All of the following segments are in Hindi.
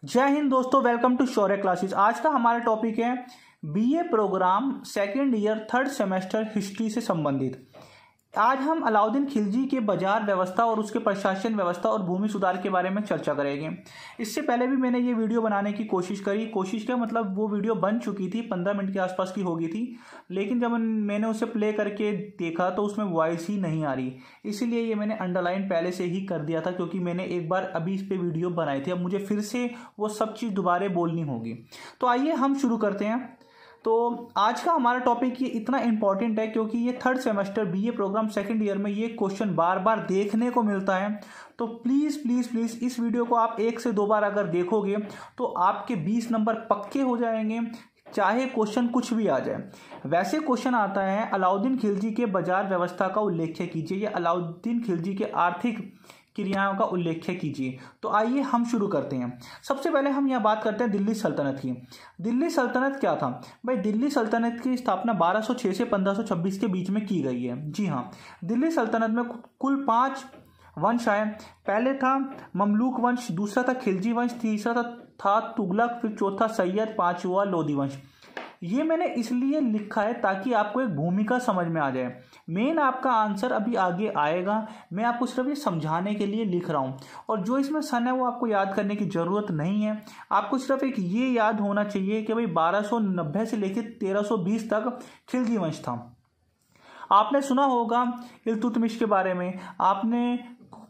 जय हिंद दोस्तों, वेलकम टू शौर्य क्लासेस। आज का हमारा टॉपिक है BA program second year third semester history से संबंधित। आज हम अलाउद्दीन खिलजी के बाजार व्यवस्था और उसके प्रशासन व्यवस्था और भूमि सुधार के बारे में चर्चा करेंगे। इससे पहले भी मैंने ये वीडियो बनाने की कोशिश क्या मतलब वो वीडियो बन चुकी थी, 15 मिनट के आसपास की होगी थी, लेकिन जब मैंने उसे प्ले करके देखा तो उसमें वॉइस ही नहीं आ रही। इसीलिए ये मैंने अंडरलाइन पहले से ही कर दिया था, क्योंकि मैंने एक बार अभी इस पर वीडियो बनाई थी। अब मुझे फिर से वो सब चीज़ दोबारा बोलनी होगी। तो आइए हम शुरू करते हैं। तो आज का हमारा टॉपिक ये इतना इम्पॉर्टेंट है क्योंकि ये third semester BA program second year में ये क्वेश्चन बार बार देखने को मिलता है। तो प्लीज़ प्लीज़ प्लीज़ इस वीडियो को आप 1 से 2 बार अगर देखोगे तो आपके 20 नंबर पक्के हो जाएंगे, चाहे क्वेश्चन कुछ भी आ जाए। वैसे क्वेश्चन आता है अलाउद्दीन खिलजी के बाजार व्यवस्था का उल्लेख कीजिए या अलाउद्दीन खिलजी के आर्थिक क्रियाओं का उल्लेख कीजिए। तो आइए हम शुरू करते हैं। सबसे पहले हम यह बात करते हैं दिल्ली सल्तनत की। दिल्ली सल्तनत क्या था भाई? दिल्ली सल्तनत की स्थापना 1206 से 1526 के बीच में की गई है। जी हाँ, दिल्ली सल्तनत में कुल 5 वंश आए। पहले था ममलूक वंश, दूसरा था खिलजी वंश, तीसरा था तुगलक, फिर चौथा सैयद, पांचवा लोधी वंश। ये मैंने इसलिए लिखा है ताकि आपको एक भूमिका समझ में आ जाए। मेन आपका आंसर अभी आगे आएगा, मैं आपको सिर्फ ये समझाने के लिए लिख रहा हूँ। और जो इसमें सन है वो आपको याद करने की ज़रूरत नहीं है। आपको सिर्फ एक ये याद होना चाहिए कि भाई 1290 से लेकर 1320 तक खिलजी वंश था। आपने सुना होगा इल्तुतमिश के बारे में, आपने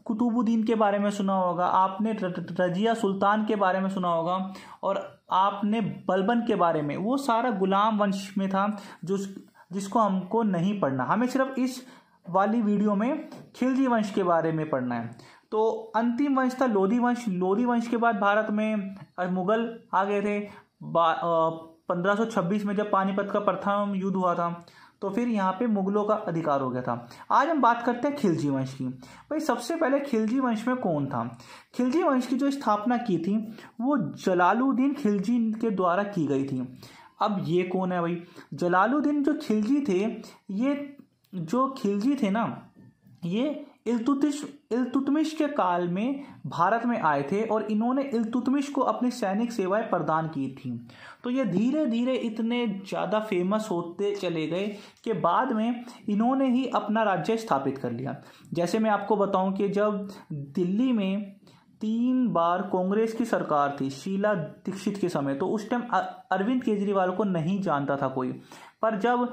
कुतुबुद्दीन के बारे में सुना होगा, आपने रजिया सुल्तान के बारे में सुना होगा, और आपने बलबन के बारे में। वो सारा गुलाम वंश में था जिसको हमको नहीं पढ़ना। हमें सिर्फ इस वाली वीडियो में खिलजी वंश के बारे में पढ़ना है। तो अंतिम वंश था लोधी वंश। लोधी वंश के बाद भारत में मुगल आ गए थे 1526 में, जब पानीपत का प्रथम युद्ध हुआ था, तो फिर यहाँ पे मुगलों का अधिकार हो गया था। आज हम बात करते हैं खिलजी वंश की। भाई सबसे पहले खिलजी वंश में कौन था? खिलजी वंश की जो स्थापना की थी वो जलालुद्दीन खिलजी के द्वारा की गई थी। अब ये कौन है भाई? जलालुद्दीन जो खिलजी थे, ये जो खिलजी थे ना, ये इल्तुतमिश के काल में भारत में आए थे और इन्होंने इल्तुतमिश को अपनी सैनिक सेवाएं प्रदान की थी। तो ये धीरे धीरे इतने ज़्यादा फेमस होते चले गए कि बाद में इन्होंने ही अपना राज्य स्थापित कर लिया। जैसे मैं आपको बताऊं कि जब दिल्ली में 3 बार कांग्रेस की सरकार थी शीला दीक्षित के समय, तो उस टाइम अरविंद केजरीवाल को नहीं जानता था कोई। पर जब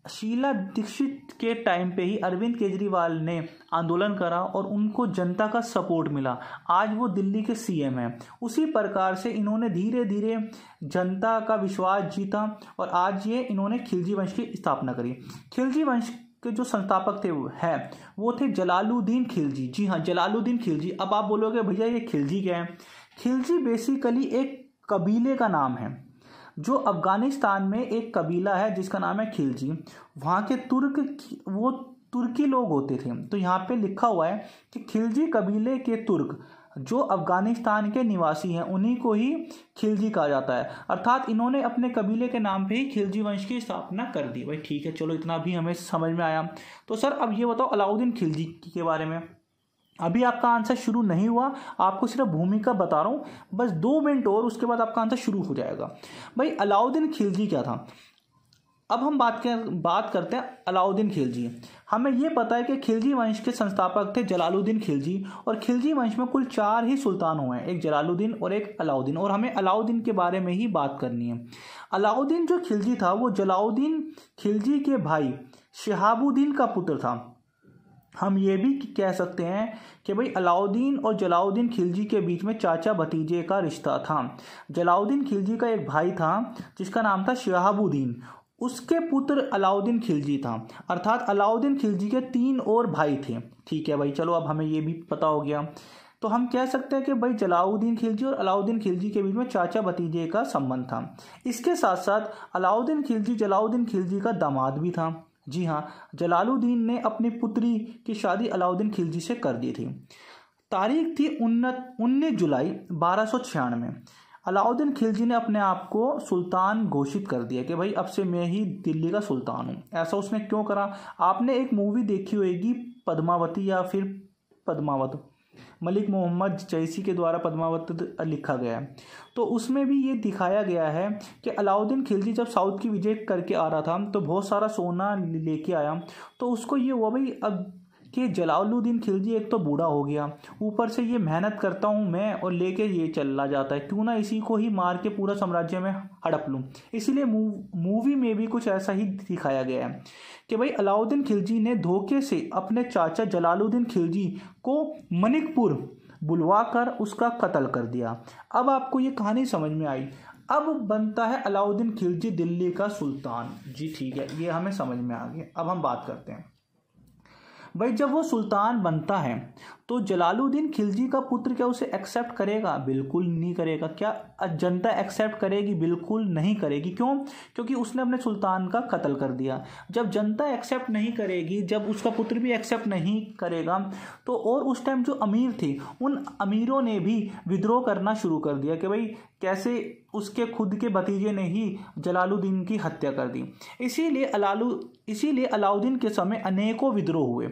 शीला दीक्षित के टाइम पे ही अरविंद केजरीवाल ने आंदोलन करा और उनको जनता का सपोर्ट मिला, आज वो दिल्ली के सीएम हैं। उसी प्रकार से इन्होंने धीरे धीरे जनता का विश्वास जीता और आज ये इन्होंने खिलजी वंश की स्थापना करी। खिलजी वंश के जो संस्थापक थे वो थे जलालुद्दीन खिलजी। जी हाँ, जलालुद्दीन खिलजी। अब आप बोलोगे भैया ये खिलजी क्या है? खिलजी बेसिकली एक कबीले का नाम है जो अफगानिस्तान में एक कबीला है जिसका नाम है खिलजी। वहाँ के वो तुर्की लोग होते थे। तो यहाँ पे लिखा हुआ है कि खिलजी कबीले के तुर्क जो अफगानिस्तान के निवासी हैं उन्हीं को ही खिलजी कहा जाता है। अर्थात इन्होंने अपने कबीले के नाम पे ही खिलजी वंश की स्थापना कर दी। भाई ठीक है, चलो इतना भी हमें समझ में आया। तो सर अब ये बताओ अलाउद्दीन खिलजी के बारे में। अभी आपका आंसर शुरू नहीं हुआ, आपको सिर्फ भूमिका बता रहा हूँ, बस 2 मिनट और, उसके बाद आपका आंसर शुरू हो जाएगा। भाई अलाउद्दीन खिलजी क्या था? अब हम बात करते हैं अलाउद्दीन खिलजी। हमें यह पता है कि खिलजी वंश के संस्थापक थे जलालुद्दीन खिलजी, और खिलजी वंश में कुल 4 ही सुल्तान हुए हैं, एक जलालुद्दीन और एक अलाउद्दीन, और हमें अलाउद्दीन के बारे में ही बात करनी है। अलाउद्दीन जो खिलजी था वो जलालुद्दीन खिलजी के भाई शिहाबुद्दीन का पुत्र था। हम ये भी कह सकते हैं कि भाई अलाउद्दीन और जलालुद्दीन खिलजी के बीच में चाचा भतीजे का रिश्ता था। जलालुद्दीन खिलजी का एक भाई था जिसका नाम था शिहाबुद्दीन, उसके पुत्र अलाउद्दीन खिलजी था। अर्थात अलाउद्दीन खिलजी के 3 और भाई थे। ठीक है भाई, चलो अब हमें ये भी पता हो गया। तो हम कह सकते हैं कि भाई जलालुद्दीन खिलजी और अलाउद्दीन खिलजी के बीच में चाचा भतीजे का संबंध था। इसके साथ साथ अलाउद्दीन खिलजी जलालुद्दीन खिलजी का दामाद भी था। जी हाँ, जलालुद्दीन ने अपनी पुत्री की शादी अलाउद्दीन खिलजी से कर दी थी। तारीख थी 19 जुलाई 1296। अलाउद्दीन खिलजी ने अपने आप को सुल्तान घोषित कर दिया कि भाई अब से मैं ही दिल्ली का सुल्तान हूँ। ऐसा उसने क्यों करा? आपने एक मूवी देखी होगी पद्मावती या फिर पद्मावत, मलिक मोहम्मद जैसी के द्वारा पद्मावत लिखा गया है। तो उसमें भी ये दिखाया गया है कि अलाउद्दीन खिलजी जब साउथ की विजय करके आ रहा था तो बहुत सारा सोना लेके आया। तो उसको ये हुआ भाई अब कि जलालुद्दीन खिलजी एक तो बूढ़ा हो गया, ऊपर से ये मेहनत करता हूँ मैं और लेके ये चला जाता है, क्यों ना इसी को ही मार के पूरा साम्राज्य में हड़प लूँ। इसीलिए मूवी में भी कुछ ऐसा ही दिखाया गया है कि भाई अलाउद्दीन खिलजी ने धोखे से अपने चाचा जलालुद्दीन खिलजी को मनिकपुर बुलवा कर उसका कत्ल कर दिया। अब आपको ये कहानी समझ में आई। अब बनता है अलाउद्दीन खिलजी दिल्ली का सुल्तान। जी ठीक है, ये हमें समझ में आ गया। अब हम बात करते हैं भाई, जब वो सुल्तान बनता है तो जलालुद्दीन खिलजी का पुत्र क्या उसे एक्सेप्ट करेगा? बिल्कुल नहीं करेगा। क्या जनता एक्सेप्ट करेगी? बिल्कुल नहीं करेगी। क्यों? क्योंकि उसने अपने सुल्तान का कत्ल कर दिया। जब जनता एक्सेप्ट नहीं करेगी, जब उसका पुत्र भी एक्सेप्ट नहीं करेगा, तो और उस टाइम जो अमीर थे उन अमीरों ने भी विद्रोह करना शुरू कर दिया कि भाई कैसे उसके खुद के भतीजे ने ही जलालुद्दीन की हत्या कर दी। इसीलिए अलाउद्दीन के समय अनेकों विद्रोह हुए।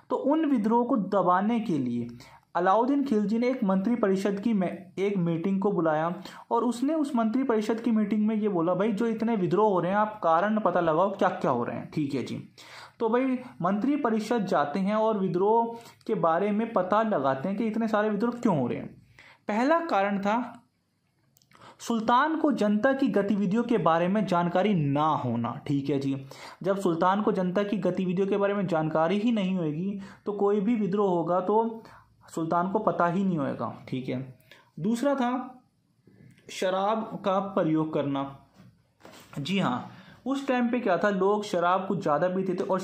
तो उन विद्रोह को दबाने के लिए अलाउद्दीन खिलजी ने एक मंत्री परिषद की एक मीटिंग को बुलाया और उसने उस मंत्री परिषद की मीटिंग में ये बोला, भाई जो इतने विद्रोह हो रहे हैं आप कारण पता लगाओ क्या क्या हो रहे हैं। ठीक है जी। तो भाई मंत्री परिषद जाते हैं और विद्रोह के बारे में पता लगाते हैं कि इतने सारे विद्रोह क्यों हो रहे हैं। पहला कारण था सुल्तान को जनता की गतिविधियों के बारे में जानकारी ना होना। ठीक है जी। जब सुल्तान को जनता की गतिविधियों के बारे में जानकारी ही नहीं होगी तो कोई भी विद्रोह होगा तो सुल्तान को पता ही नहीं होगा। ठीक है। दूसरा था शराब का प्रयोग करना। जी हाँ, उस टाइम पे क्या था, लोग शराब कुछ ज़्यादा पीते थे और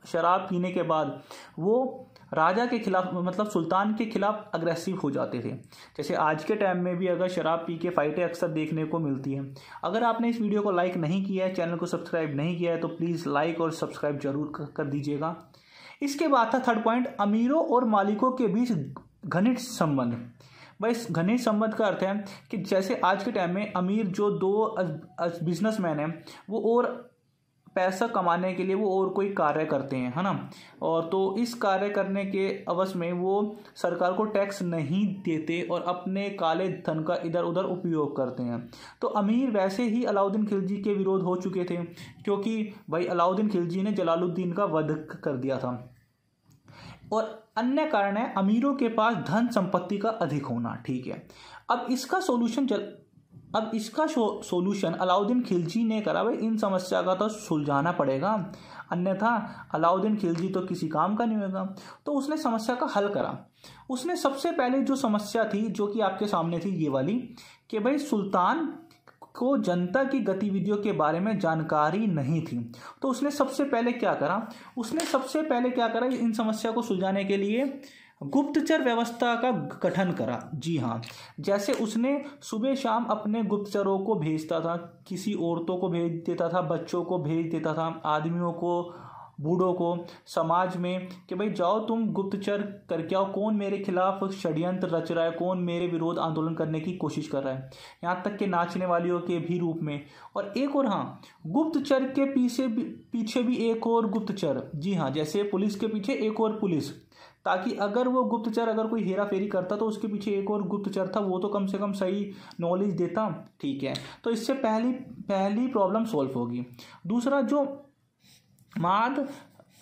शराब पीने के बाद वो राजा के खिलाफ मतलब सुल्तान के खिलाफ अग्रेसिव हो जाते थे। जैसे आज के टाइम में भी अगर शराब पी के फाइटें अक्सर देखने को मिलती हैं। अगर आपने इस वीडियो को लाइक नहीं किया है, चैनल को सब्सक्राइब नहीं किया है तो प्लीज़ लाइक और सब्सक्राइब जरूर कर दीजिएगा। इसके बाद था थर्ड पॉइंट, अमीरों और मालिकों के बीच घनिष्ठ संबंध। भाई घनिष्ठ संबंध का अर्थ है कि जैसे आज के टाइम में अमीर जो दो बिजनेसमैन हैं वो और पैसा कमाने के लिए वो और कोई कार्य करते हैं, है ना, और तो इस कार्य करने के अवसर में वो सरकार को टैक्स नहीं देते और अपने काले धन का इधर उधर उपयोग करते हैं। तो अमीर वैसे ही अलाउद्दीन खिलजी के विरोध हो चुके थे क्योंकि भाई अलाउद्दीन खिलजी ने जलालुद्दीन का वध कर दिया था। और अन्य कारण है अमीरों के पास धन संपत्ति का अधिक होना। ठीक है। अब इसका सोल्यूशन अलाउद्दीन खिलजी ने करा। भाई इन समस्या का तो सुलझाना पड़ेगा, अन्यथा अलाउद्दीन खिलजी तो किसी काम का नहीं होगा। तो उसने समस्या का हल करा। उसने सबसे पहले जो समस्या थी जो कि आपके सामने थी ये वाली कि भाई सुल्तान को जनता की गतिविधियों के बारे में जानकारी नहीं थी। तो उसने सबसे पहले क्या करा, इन समस्या को सुलझाने के लिए गुप्तचर व्यवस्था का गठन करा। जी हाँ, जैसे उसने सुबह शाम अपने गुप्तचरों को भेजता था, किसी औरतों को भेज देता था, बच्चों को भेज देता था, आदमियों को, बूढ़ों को समाज में कि भाई जाओ तुम गुप्तचर करके आओ, कौन मेरे खिलाफ षड्यंत्र रच रहा है, कौन मेरे विरोध आंदोलन करने की कोशिश कर रहा है, यहाँ तक कि नाचने वालियों के भी रूप में। और एक और हाँ, गुप्तचर के पीछे भी एक और गुप्तचर। जी हाँ, जैसे पुलिस के पीछे एक और पुलिस, ताकि अगर वो गुप्तचर अगर कोई हेरा फेरी करता तो उसके पीछे एक और गुप्तचर था, वो तो कम से कम सही नॉलेज देता। ठीक है। तो इससे पहली प्रॉब्लम सॉल्व होगी। दूसरा जो मद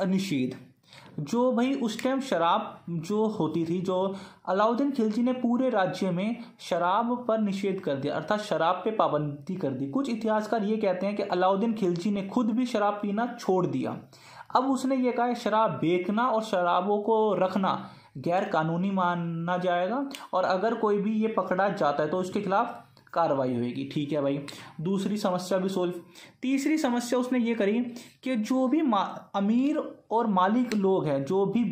निषेध, जो भाई उस टाइम शराब जो होती थी, जो अलाउद्दीन खिलजी ने पूरे राज्य में शराब पर निषेध कर दिया, अर्थात शराब पे पाबंदी कर दी। कुछ इतिहासकार ये कहते हैं कि अलाउद्दीन खिलजी ने खुद भी शराब पीना छोड़ दिया। अब उसने ये कहा शराब बेचना और शराबों को रखना गैर कानूनी माना जाएगा और अगर कोई भी ये पकड़ा जाता है तो उसके खिलाफ कार्रवाई होगी। ठीक है भाई, दूसरी समस्या भी सोल्व। तीसरी समस्या उसने ये करी कि जो भी अमीर और मालिक लोग हैं, जो भी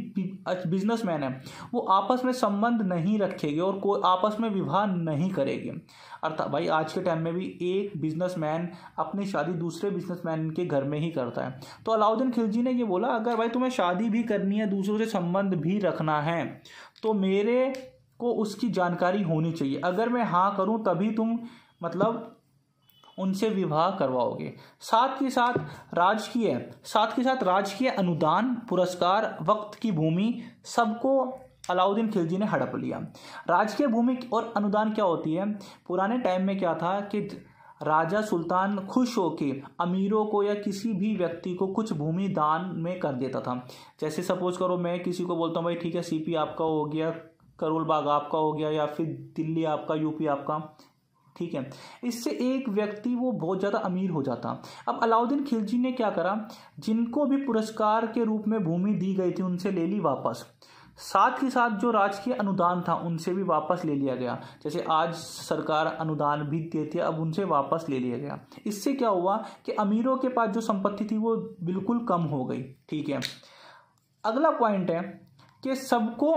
बिजनेसमैन हैं, वो आपस में संबंध नहीं रखेंगे और कोई आपस में विवाह नहीं करेंगे। अर्थात भाई आज के टाइम में भी एक बिजनेसमैन अपनी शादी दूसरे बिजनेसमैन के घर में ही करता है। तो अलाउद्दीन खिलजी ने ये बोला अगर भाई तुम्हें शादी भी करनी है, दूसरों से संबंध भी रखना है, तो मेरे को उसकी जानकारी होनी चाहिए। अगर मैं हाँ करूं तभी तुम मतलब उनसे विवाह करवाओगे। साथ के साथ राजकीय अनुदान, पुरस्कार, वक्त की भूमि सबको अलाउद्दीन खिलजी ने हड़प लिया। राजकीय भूमि और अनुदान क्या होती है? पुराने टाइम में क्या था कि राजा सुल्तान खुश होके अमीरों को या किसी भी व्यक्ति को कुछ भूमि दान में कर देता था। जैसे सपोज करो मैं किसी को बोलता हूँ भाई ठीक है सीपी आपका हो गया, करोल बाग आपका हो गया, या फिर दिल्ली आपका, यूपी आपका, ठीक है। इससे एक व्यक्ति वो बहुत ज़्यादा अमीर हो जाता। अब अलाउद्दीन खिलजी ने क्या करा, जिनको भी पुरस्कार के रूप में भूमि दी गई थी उनसे ले ली वापस, साथ ही साथ जो राजकीय अनुदान था उनसे भी वापस ले लिया गया। जैसे आज सरकार अनुदान भी देती है, अब उनसे वापस ले लिया गया। इससे क्या हुआ कि अमीरों के पास जो संपत्ति थी वो बिल्कुल कम हो गई, ठीक है। अगला पॉइंट है कि सबको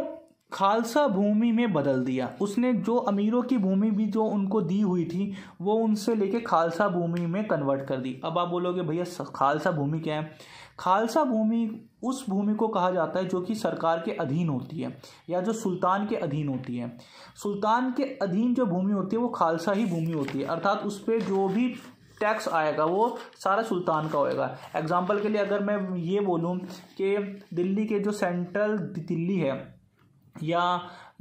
खालसा भूमि में बदल दिया उसने। जो अमीरों की भूमि भी जो उनको दी हुई थी वो उनसे लेके खालसा भूमि में कन्वर्ट कर दी। अब आप बोलोगे भैया खालसा भूमि क्या है? खालसा भूमि उस भूमि को कहा जाता है जो कि सरकार के अधीन होती है या जो सुल्तान के अधीन होती है। सुल्तान के अधीन जो भूमि होती है वो खालसा ही भूमि होती है, अर्थात उस पर जो भी टैक्स आएगा वो सारा सुल्तान का होएगा। एग्जाम्पल के लिए अगर मैं ये बोलूँ कि दिल्ली के जो सेंट्रल दिल्ली है या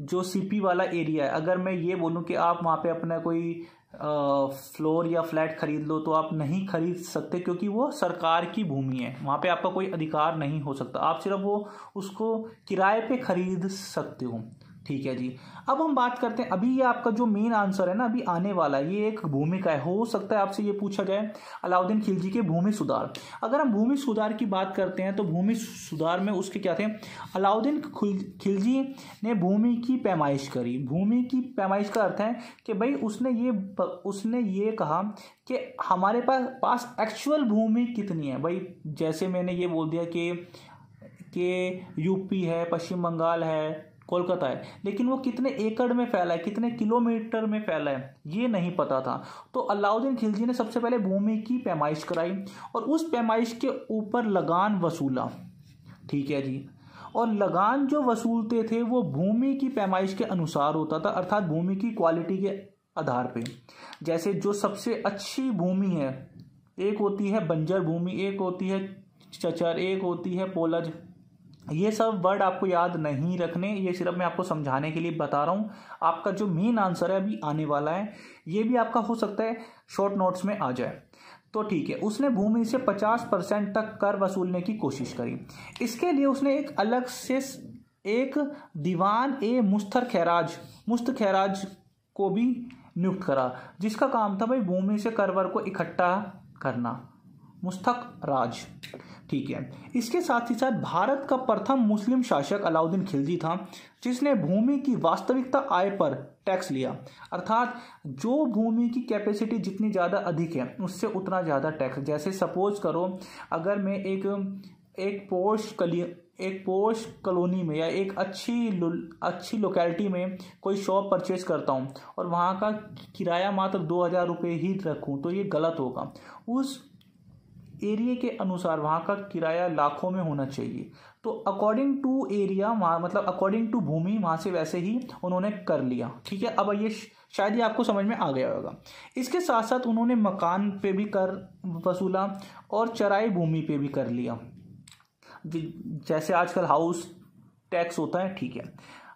जो सीपी वाला एरिया है, अगर मैं ये बोलूँ कि आप वहाँ पे अपना कोई फ्लोर या फ्लैट खरीद लो तो आप नहीं खरीद सकते, क्योंकि वो सरकार की भूमि है, वहाँ पे आपका कोई अधिकार नहीं हो सकता। आप सिर्फ वो उसको किराए पे खरीद सकते हो, ठीक है जी। अब हम बात करते हैं, अभी ये आपका जो मेन आंसर है ना अभी आने वाला, ये एक भूमिका है। हो सकता है आपसे ये पूछा जाए अलाउद्दीन खिलजी के भूमि सुधार। अगर हम भूमि सुधार की बात करते हैं तो भूमि सुधार में उसके क्या थे, अलाउद्दीन खिलजी ने भूमि की पैमाइश करी। भूमि की पैमाइश का अर्थ है कि भाई उसने ये कहा कि हमारे पास एक्चुअल भूमि कितनी है। भाई जैसे मैंने ये बोल दिया कि यूपी है, पश्चिम बंगाल है, कोलकाता है, लेकिन वो कितने एकड़ में फैला है, कितने किलोमीटर में फैला है, ये नहीं पता था। तो अलाउद्दीन खिलजी ने सबसे पहले भूमि की पैमाइश कराई और उस पैमाइश के ऊपर लगान वसूला, ठीक है जी। और लगान जो वसूलते थे वो भूमि की पैमाइश के अनुसार होता था, अर्थात भूमि की क्वालिटी के आधार पे। जैसे जो सबसे अच्छी भूमि है, एक होती है बंजर भूमि, एक होती है चचर, एक होती है पोलज। ये सब वर्ड आपको याद नहीं रखने, ये सिर्फ मैं आपको समझाने के लिए बता रहा हूँ। आपका जो मेन आंसर है अभी आने वाला है, ये भी आपका हो सकता है शॉर्ट नोट्स में आ जाए। तो ठीक है, उसने भूमि से 50% तक कर वसूलने की कोशिश करी। इसके लिए उसने एक अलग से एक दीवान ए मुस्त खैराज को भी नियुक्त करा, जिसका काम था भाई भूमि से करवर को इकट्ठा करना, मुस्तक राज, ठीक है। इसके साथ ही साथ भारत का प्रथम मुस्लिम शासक अलाउद्दीन खिलजी था, जिसने भूमि की वास्तविकता आय पर टैक्स लिया, अर्थात जो भूमि की कैपेसिटी जितनी ज़्यादा अधिक है उससे उतना ज़्यादा टैक्स। जैसे सपोज करो अगर मैं एक पोश कॉलोनी में या एक अच्छी लोकेलिटी में कोई शॉप परचेज करता हूँ और वहाँ का किराया मात्र 2000 रुपये ही रखूँ तो ये गलत होगा। उस एरिया के अनुसार वहाँ का किराया लाखों में होना चाहिए। तो अकॉर्डिंग टू एरिया, वहाँ मतलब अकॉर्डिंग टू भूमि, वहाँ से वैसे ही उन्होंने कर लिया, ठीक है। अब ये शायद ये आपको समझ में आ गया होगा। इसके साथ साथ उन्होंने मकान पे भी कर वसूला और चराई भूमि पे भी कर लिया, जैसे आजकल हाउस टैक्स होता है, ठीक है।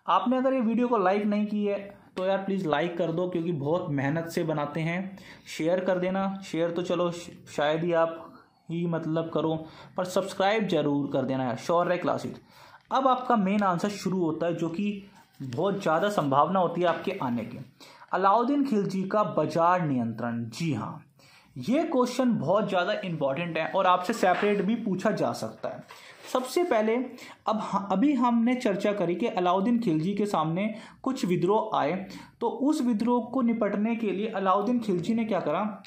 आपने अगर ये वीडियो को लाइक नहीं की है तो यार प्लीज़ लाइक कर दो, क्योंकि बहुत मेहनत से बनाते हैं। शेयर कर देना, शेयर तो चलो शायद ही आप ही मतलब करो, पर सब्सक्राइब जरूर कर देना है। शौर्य क्लासेस। अब आपका मेन आंसर शुरू होता है, जो कि बहुत ज़्यादा संभावना होती है आपके आने की। अलाउद्दीन खिलजी का बाजार नियंत्रण। जी हाँ, ये क्वेश्चन बहुत ज़्यादा इंपॉर्टेंट है और आपसे सेपरेट भी पूछा जा सकता है। सबसे पहले अभी हमने चर्चा करी कि अलाउद्दीन खिलजी के सामने कुछ विद्रोह आए, तो उस विद्रोह को निपटने के लिए अलाउद्दीन खिलजी ने क्या करा,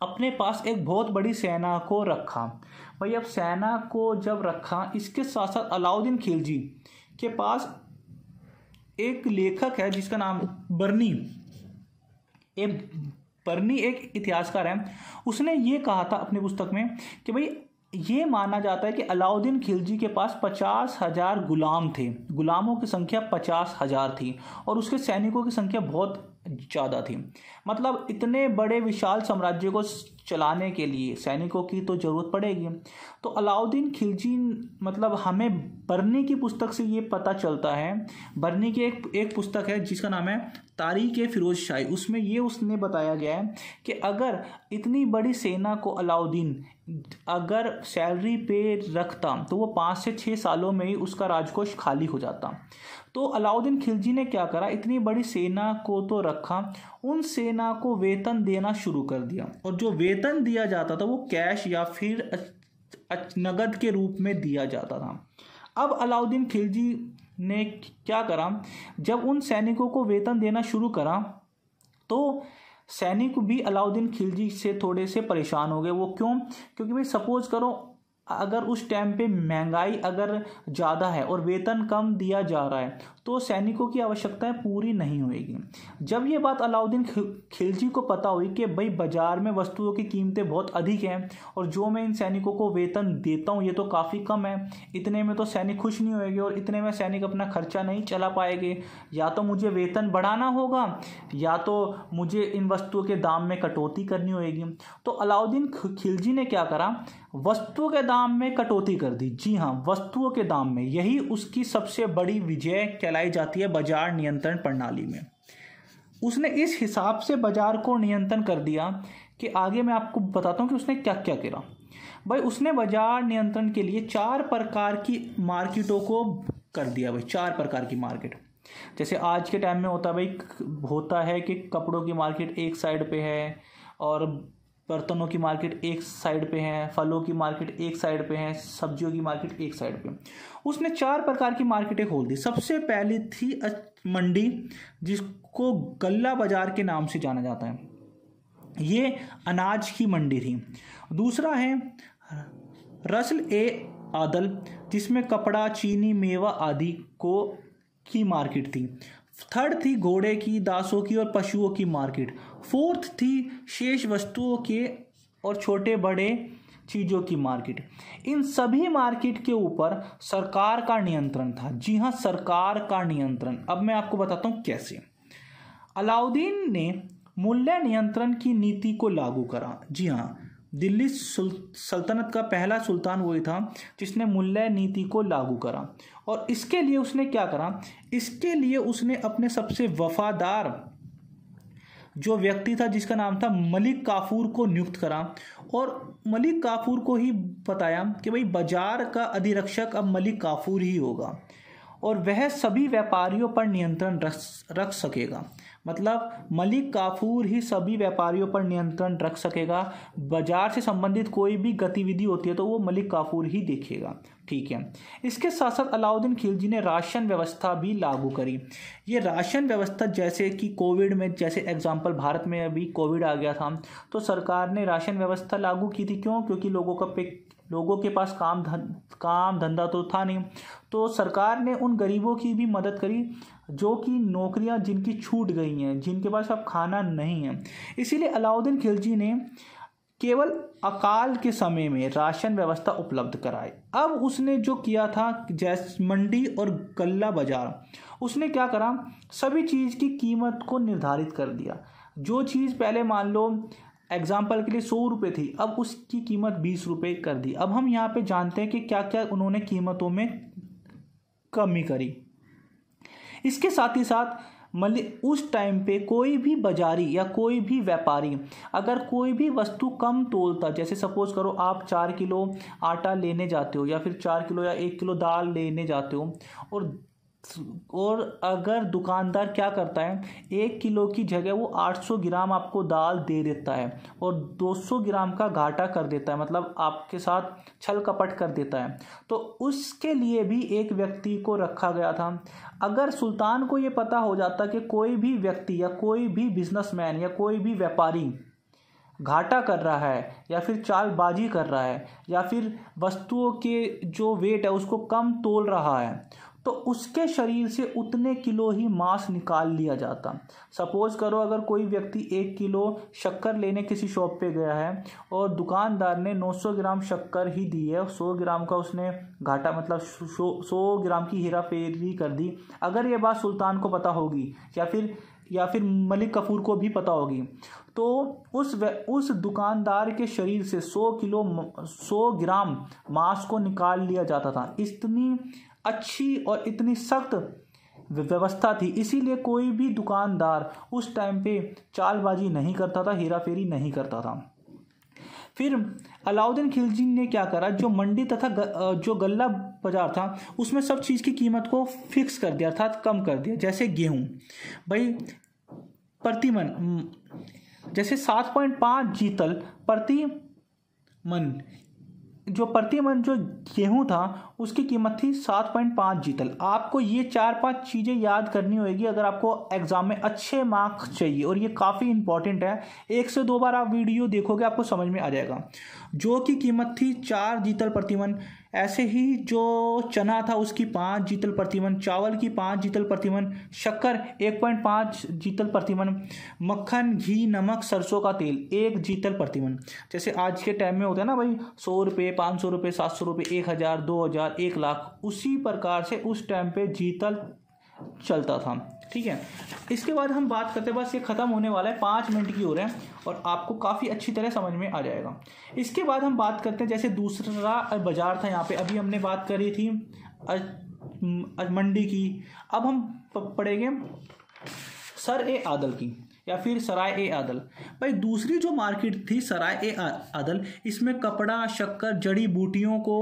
अपने पास एक बहुत बड़ी सेना को रखा। भाई अब सेना को जब रखा, इसके साथ साथ अलाउद्दीन खिलजी के पास एक लेखक है जिसका नाम बर्नी एक इतिहासकार है। उसने ये कहा था अपनी पुस्तक में कि भाई ये माना जाता है कि अलाउद्दीन खिलजी के पास 50,000 गुलाम थे, गुलामों की संख्या 50,000 थी और उसके सैनिकों की संख्या बहुत ज़्यादा थी। मतलब इतने बड़े विशाल साम्राज्य को चलाने के लिए सैनिकों की तो ज़रूरत पड़ेगी। तो अलाउद्दीन खिलजी, मतलब हमें बर्नी की पुस्तक से ये पता चलता है, बर्नी की एक पुस्तक है जिसका नाम है तारीख़-ए-फ़िरोज़शाही, उसमें ये उसने बताया गया है कि अगर इतनी बड़ी सेना को अलाउद्दीन अगर सैलरी पे रखता तो वो 5 से 6 सालों में ही उसका राजकोष खाली हो जाता। तो अलाउद्दीन खिलजी ने क्या करा, इतनी बड़ी सेना को तो रखा, उन सेना को वेतन देना शुरू कर दिया, और जो वेतन दिया जाता था वो कैश या फिर नगद के रूप में दिया जाता था। अब अलाउद्दीन खिलजी ने क्या करा, जब उन सैनिकों को वेतन देना शुरू करा तो सैनिक भी अलाउद्दीन खिलजी से थोड़े से परेशान हो गए। वो क्यों? क्योंकि भाई सपोज करो अगर उस टाइम पे महंगाई अगर ज़्यादा है और वेतन कम दिया जा रहा है तो सैनिकों की आवश्यकताएं पूरी नहीं होएगी। जब ये बात अलाउद्दीन खिलजी को पता हुई कि भाई बाज़ार में वस्तुओं की कीमतें बहुत अधिक हैं और जो मैं इन सैनिकों को वेतन देता हूँ ये तो काफ़ी कम है, इतने में तो सैनिक खुश नहीं होएंगे और इतने में सैनिक अपना खर्चा नहीं चला पाएंगे, या तो मुझे वेतन बढ़ाना होगा या तो मुझे इन वस्तुओं के दाम में कटौती करनी होगी। तो अलाउद्दीन खिलजी ने क्या करा, वस्तुओं के दाम में कटौती कर दी। जी हाँ, वस्तुओं के दाम में, यही उसकी सबसे बड़ी विजय कहलाई जाती है बाजार नियंत्रण प्रणाली में। उसने इस हिसाब से बाजार को नियंत्रण कर दिया कि आगे मैं आपको बताता हूँ कि उसने क्या क्या करा। भाई उसने बाजार नियंत्रण के लिए 4 प्रकार की मार्केटों को कर दिया। भाई 4 प्रकार की मार्केट, जैसे आज के टाइम में होता है कि कपड़ों की मार्केट एक साइड पे है और बर्तनों की मार्केट एक साइड पे है, फलों की मार्केट एक साइड पे है, सब्जियों की मार्केट एक साइड पे। उसने 4 प्रकार की मार्केटें खोल दी। सबसे पहली थी मंडी, जिसको गल्ला बाजार के नाम से जाना जाता है, ये अनाज की मंडी थी। दूसरा है रस्ल-ए-आदल, जिसमें कपड़ा, चीनी, मेवा आदि की मार्केट थी। थर्ड थी घोड़े की, दासों की और पशुओं की मार्केट। फोर्थ थी शेष वस्तुओं के और छोटे बड़े चीज़ों की मार्केट। इन सभी मार्केट के ऊपर सरकार का नियंत्रण था। जी हाँ, सरकार का नियंत्रण। अब मैं आपको बताता हूँ कैसे। अलाउद्दीन ने मूल्य नियंत्रण की नीति को लागू करा। जी हाँ, दिल्ली सल्तनत का पहला सुल्तान वही था जिसने मूल्य नीति को लागू करा। और इसके लिए उसने क्या करा, इसके लिए उसने अपने सबसे वफादार जो व्यक्ति था जिसका नाम था मलिक काफूर को नियुक्त करा, और मलिक काफूर को ही बताया कि भाई बाजार का अधिरक्षक अब मलिक काफूर ही होगा और वह सभी व्यापारियों पर नियंत्रण रख सकेगा। मतलब मलिक काफूर ही सभी व्यापारियों पर नियंत्रण रख सकेगा। बाजार से संबंधित कोई भी गतिविधि होती है तो वो मलिक काफूर ही देखेगा। ठीक है। इसके साथ साथ अलाउद्दीन खिलजी ने राशन व्यवस्था भी लागू करी। ये राशन व्यवस्था, जैसे कि कोविड में, जैसे एग्जाम्पल भारत में अभी कोविड आ गया था तो सरकार ने राशन व्यवस्था लागू की थी। क्यों? क्योंकि लोगों के पास काम धंधा तो था नहीं, तो सरकार ने उन गरीबों की भी मदद करी जो कि नौकरियां जिनकी छूट गई हैं, जिनके पास अब खाना नहीं है। इसीलिए अलाउद्दीन खिलजी ने केवल अकाल के समय में राशन व्यवस्था उपलब्ध कराई। अब उसने जो किया था, जैसे मंडी और गल्ला बाजार, उसने क्या करा, सभी चीज़ की कीमत को निर्धारित कर दिया। जो चीज़ पहले मान लो एग्जाम्पल के लिए 100 रुपये थी, अब उसकी कीमत 20 रुपये कर दी। अब हम यहाँ पे जानते हैं कि क्या क्या उन्होंने कीमतों में कमी करी। इसके साथ ही साथ उस टाइम पे कोई भी बाजारी या कोई भी व्यापारी अगर कोई भी वस्तु कम तोलता, जैसे सपोज करो आप 4 किलो आटा लेने जाते हो या फिर 4 किलो या 1 किलो दाल लेने जाते हो, और अगर दुकानदार क्या करता है, 1 किलो की जगह वो 800 ग्राम आपको दाल दे देता है और 200 ग्राम का घाटा कर देता है, मतलब आपके साथ छल कपट कर देता है, तो उसके लिए भी एक व्यक्ति को रखा गया था। अगर सुल्तान को ये पता हो जाता कि कोई भी व्यक्ति या कोई भी बिजनेसमैन या कोई भी व्यापारी घाटा कर रहा है या फिर चालबाजी कर रहा है या फिर वस्तुओं के जो वेट है उसको कम तोल रहा है, तो उसके शरीर से उतने किलो ही मांस निकाल लिया जाता। सपोज करो अगर कोई व्यक्ति 1 किलो शक्कर लेने किसी शॉप पे गया है और दुकानदार ने 900 ग्राम शक्कर ही दी है, 100 ग्राम का उसने घाटा, मतलब 100 ग्राम की हेरा फेरी कर दी। अगर ये बात सुल्तान को पता होगी या फिर या फिर मलिक कफूर को भी पता होगी। तो उस दुकानदार के शरीर से 100 ग्राम मांस को निकाल लिया जाता था। इतनी अच्छी और इतनी सख्त व्यवस्था थी, इसीलिए कोई भी दुकानदार उस टाइम पे चालबाजी नहीं करता था, हेरा फेरी नहीं करता था। फिर अलाउद्दीन खिलजी ने क्या करा, जो मंडी तथा जो गल्ला बाजार था उसमें सब चीज़ की कीमत को फिक्स कर दिया, अर्थात कम कर दिया। जैसे गेहूँ भाई प्रतिमन जैसे 7.5 जीतल प्रति मन, जो प्रतिमन जो गेहूं था उसकी कीमत थी 7.5 जीतल। आपको ये 4-5 चीज़ें याद करनी होगी अगर आपको एग्जाम में अच्छे मार्क्स चाहिए, और ये काफ़ी इंपॉर्टेंट है। 1 से 2 बार आप वीडियो देखोगे आपको समझ में आ जाएगा। जो की कीमत थी 4 जीतल प्रतिमन, ऐसे ही जो चना था उसकी 5 जीतल प्रतिमन, चावल की 5 जीतल प्रतिमन, शक्कर 1.5 जीतल प्रतिमन, मक्खन, घी, नमक, सरसों का तेल 1 जीतल प्रतिमन। जैसे आज के टाइम में होता है ना भाई, 100 रुपये, 500 रुपये, 700 रुपये, 1000, 2000, 1 लाख, उसी प्रकार से उस टाइम पे जीतल चलता था। ठीक है, इसके बाद हम बात करते हैं, बस ये ख़त्म होने वाला है, 5 मिनट की हो रहे हैं और आपको काफ़ी अच्छी तरह समझ में आ जाएगा। इसके बाद हम बात करते हैं, जैसे दूसरा बाजार था यहाँ पे, अभी हमने बात करी थी मंडी की, अब हम पढ़ेंगे सर-ए-आदल की या फिर सराय-ए-आदल। भाई दूसरी जो मार्केट थी सराय-ए-आदल, इसमें कपड़ा, शक्कर, जड़ी बूटियों को,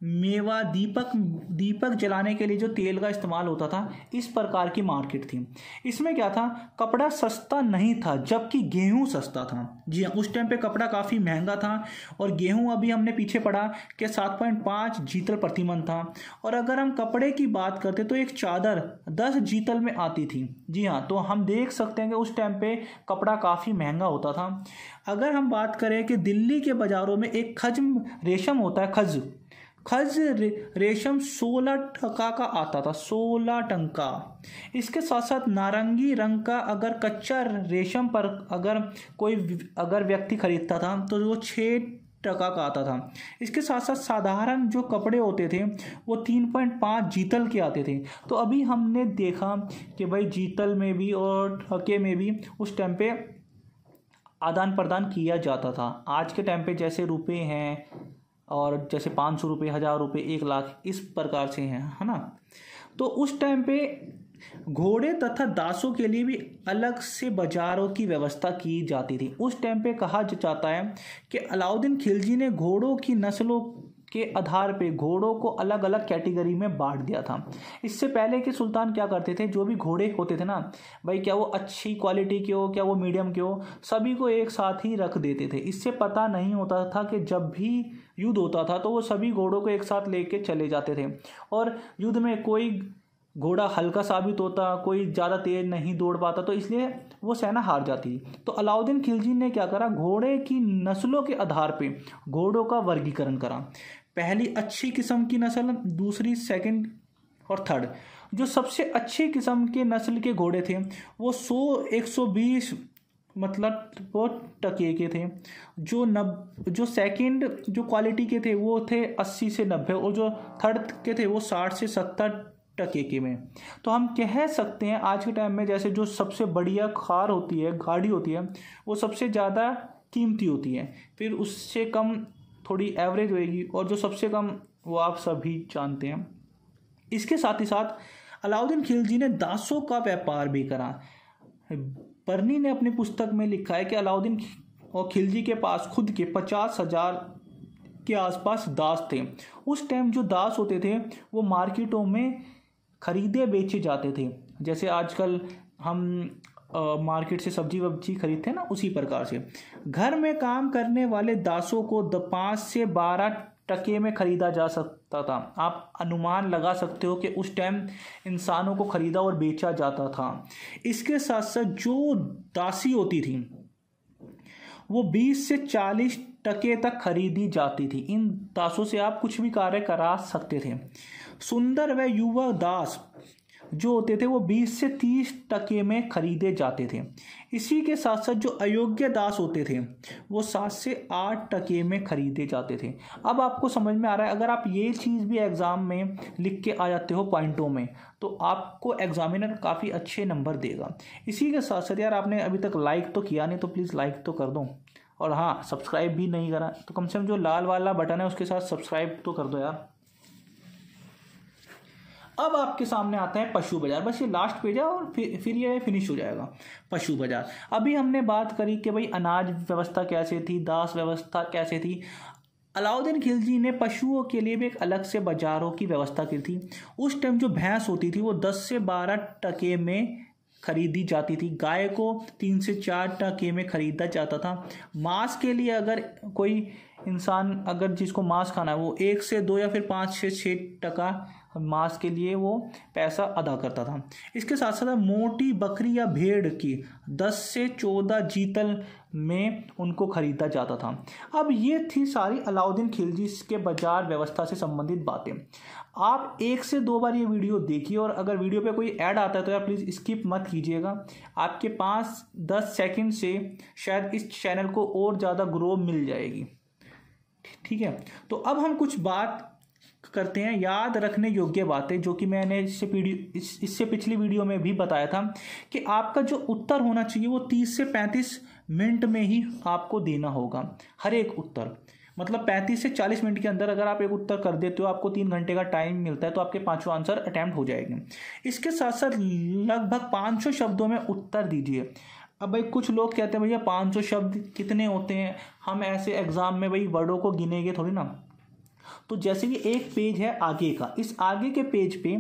मेवा, दीपक जलाने के लिए जो तेल का इस्तेमाल होता था, इस प्रकार की मार्केट थी। इसमें क्या था, कपड़ा सस्ता नहीं था जबकि गेहूं सस्ता था। जी हाँ, उस टाइम पे कपड़ा काफ़ी महंगा था और गेहूं अभी हमने पीछे पढ़ा कि 7.5 जीतल प्रतिमन था। और अगर हम कपड़े की बात करते तो एक चादर 10 जीतल में आती थी। जी हाँ, तो हम देख सकते हैं कि उस टाइम पे कपड़ा काफ़ी महंगा होता था। अगर हम बात करें कि दिल्ली के बाज़ारों में एक खज्म रेशम होता है, खज रेशम 16 टका का आता था, 16 टंका। इसके साथ साथ नारंगी रंग का अगर कच्चा रेशम पर अगर व्यक्ति खरीदता था तो वो 6 टका का आता था। इसके साथ साथ साधारण जो कपड़े होते थे वो 3.5 जीतल के आते थे। तो अभी हमने देखा कि भाई जीतल में भी और टके में भी उस टाइम पे आदान प्रदान किया जाता था। आज के टाइम पे जैसे रुपए हैं और जैसे 500 रुपये, 1000 रुपये, 1 लाख, इस प्रकार से हैं, है ना। तो उस टाइम पे घोड़े तथा दासों के लिए भी अलग से बाजारों की व्यवस्था की जाती थी। उस टाइम पे कहा जाता है कि अलाउद्दीन खिलजी ने घोड़ों की नस्लों के आधार पे घोड़ों को अलग अलग कैटेगरी में बांट दिया था। इससे पहले के सुल्तान क्या करते थे, जो भी घोड़े होते थे ना भाई, क्या वो अच्छी क्वालिटी के हो, क्या वो मीडियम के हो, सभी को एक साथ ही रख देते थे। इससे पता नहीं होता था कि जब भी युद्ध होता था तो वो सभी घोड़ों को एक साथ लेके चले जाते थे और युद्ध में कोई घोड़ा हल्का साबित होता, कोई ज़्यादा तेज नहीं दौड़ पाता, तो इसलिए वो सेना हार जाती। तो अलाउद्दीन खिलजी ने क्या करा, घोड़े की नस्लों के आधार पे घोड़ों का वर्गीकरण करा। पहली अच्छी किस्म की नस्ल, दूसरी, सेकंड और थर्ड। जो सबसे अच्छी किस्म के नस्ल के घोड़े थे वो 100-120 मतलब वो टके के थे। जो सेकंड जो क्वालिटी के थे वो थे 80 से 90 और जो थर्ड के थे वो 60 से 70 टके के में। तो हम कह सकते हैं आज के टाइम में जैसे जो सबसे बढ़िया कार होती है, गाड़ी होती है, वो सबसे ज़्यादा कीमती होती है, फिर उससे कम थोड़ी एवरेज होएगी और जो सबसे कम वो आप सभी जानते हैं। इसके साथ ही साथ अलाउद्दीन खिलजी ने दासों का व्यापार भी करा। बर्नी ने अपनी पुस्तक में लिखा है कि अलाउद्दीन और खिलजी के पास खुद के 50,000 के आसपास दास थे। उस टाइम जो दास होते थे वो मार्केटों में खरीदे बेचे जाते थे, जैसे आजकल हम मार्केट से सब्जी वब्जी खरीदते हैं ना, उसी प्रकार से। घर में काम करने वाले दासों को 5 से 12 टके में खरीदा जा सकता था। आप अनुमान लगा सकते हो कि उस टाइम इंसानों को खरीदा और बेचा जाता था। इसके साथ साथ जो दासी होती थी वो 20 से 40 टके तक खरीदी जाती थी। इन दासों से आप कुछ भी कार्य करा सकते थे। सुंदर व युवा दास जो होते थे वो 20 से 30% में खरीदे जाते थे। इसी के साथ साथ जो अयोग्य दास होते थे वो 7 से 8% में खरीदे जाते थे। अब आपको समझ में आ रहा है, अगर आप ये चीज़ भी एग्ज़ाम में लिख के आ जाते हो पॉइंटों में तो आपको एग्जामिनर काफ़ी अच्छे नंबर देगा। इसी के साथ साथ यार आपने अभी तक लाइक तो किया नहीं तो प्लीज़ लाइक तो कर दो, और हाँ सब्सक्राइब भी नहीं करा तो कम से कम जो लाल वाला बटन है उसके साथ सब्सक्राइब तो कर दो यार। अब आपके सामने आता है पशु बाजार, बस ये लास्ट पेज है और फिर ये फिनिश हो जाएगा। पशु बाजार, अभी हमने बात करी कि भाई अनाज व्यवस्था कैसे थी, दास व्यवस्था कैसे थी। अलाउद्दीन खिलजी ने पशुओं के लिए भी एक अलग से बाजारों की व्यवस्था की थी। उस टाइम जो भैंस होती थी वो 10 से 12% में खरीदी जाती थी, गाय को 3 से 4% में खरीदा जाता था। मांस के लिए अगर कोई इंसान अगर जिसको मांस खाना है वो 1 से 2 या फिर 5 से 6% मांस के लिए वो पैसा अदा करता था। इसके साथ साथ मोटी बकरी या भेड़ की 10 से 14 जीतल में उनको खरीदा जाता था। अब ये थी सारी अलाउद्दीन खिलजी के बाजार व्यवस्था से संबंधित बातें। आप 1 से 2 बार ये वीडियो देखिए, और अगर वीडियो पे कोई ऐड आता है तो यार प्लीज़ स्किप मत कीजिएगा। आपके 5-10 सेकंड से शायद इस चैनल को और ज़्यादा ग्रो मिल जाएगी, ठीक है। तो अब हम कुछ बात करते हैं याद रखने योग्य बातें, जो कि मैंने इससे पिछली वीडियो में भी बताया था कि आपका जो उत्तर होना चाहिए वो 30 से 35 मिनट में ही आपको देना होगा। हर एक उत्तर मतलब 35 से 40 मिनट के अंदर अगर आप एक उत्तर कर देते हो, आपको 3 घंटे का टाइम मिलता है, तो आपके 5 आंसर अटैम्प्ट हो जाएंगे। इसके साथ साथ लगभग 500 शब्दों में उत्तर दीजिए। अब भाई कुछ लोग कहते हैं भैया 500 शब्द कितने होते हैं, हम ऐसे एग्जाम में भाई वर्डों को गिनेंगे थोड़ी ना। तो जैसे कि एक पेज है आगे का, इस आगे के पेज पे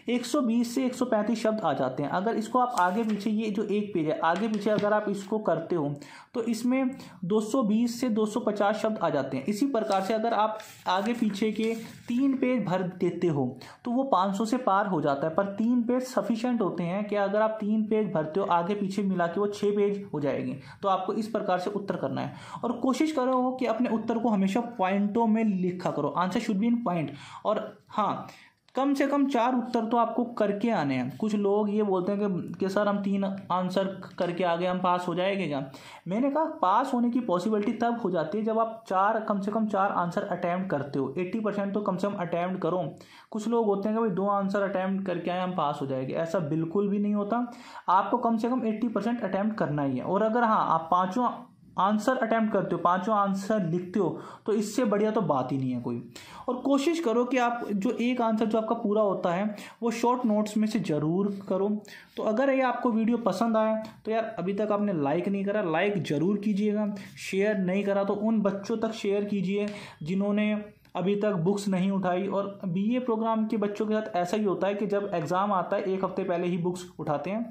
120 से 135 शब्द आ जाते हैं। अगर इसको आप आगे पीछे, ये जो एक पेज है आगे पीछे अगर आप इसको करते हो तो इसमें 220 से 250 शब्द आ जाते हैं। इसी प्रकार से अगर आप आगे पीछे के 3 पेज भर देते हो तो वो 500 से पार हो जाता है। पर 3 पेज सफिशिएंट होते हैं कि अगर आप 3 पेज भरते हो आगे पीछे मिला के वो 6 पेज हो जाएंगे। तो आपको इस प्रकार से उत्तर करना है, और कोशिश करो कि अपने उत्तर को हमेशा पॉइंटों में लिखा करो। Answer should be in point. और हाँ, कम से कम 4 उत्तर तो आपको करके आने हैं। कुछ लोग ये बोलते हैं कि सर हम 3 आंसर करके आ गए, हम पास हो जाएंगे क्या। मैंने कहा पास होने की पॉसिबिलिटी तब हो जाती है जब आप कम से कम 4 आंसर अटैम्प्ट करते हो। 80% तो कम से कम अटैम्प्ट करो। कुछ लोग होते हैं कि भाई 2 आंसर अटैम्प्ट करके आए हम पास हो जाएंगे, ऐसा बिल्कुल भी नहीं होता। आपको कम से कम 80% अटैम्प्ट करना ही है। और अगर हाँ आप 5 आंसर अटैम्प्ट करते हो, 5 आंसर लिखते हो, तो इससे बढ़िया तो बात ही नहीं है कोई। और कोशिश करो कि आप जो एक आंसर जो आपका पूरा होता है वो शॉर्ट नोट्स में से ज़रूर करो। तो अगर ये आपको वीडियो पसंद आया तो यार अभी तक आपने लाइक नहीं करा, लाइक ज़रूर कीजिएगा। शेयर नहीं करा तो उन बच्चों तक शेयर कीजिए जिन्होंने अभी तक बुक्स नहीं उठाई। और बीए प्रोग्राम के बच्चों के साथ ऐसा ही होता है कि जब एग्ज़ाम आता है 1 हफ्ते पहले ही बुक्स उठाते हैं।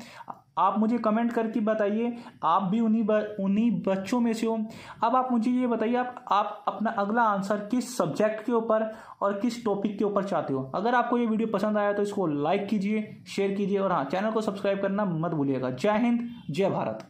आप मुझे कमेंट करके बताइए आप भी उन्हीं बच्चों में से हो। अब आप मुझे ये बताइए आप अपना अगला आंसर किस सब्जेक्ट के ऊपर और किस टॉपिक के ऊपर चाहते हो। अगर आपको ये वीडियो पसंद आया तो इसको लाइक कीजिए, शेयर कीजिए, और हाँ चैनल को सब्सक्राइब करना मत भूलिएगा। जय हिंद, जय भारत।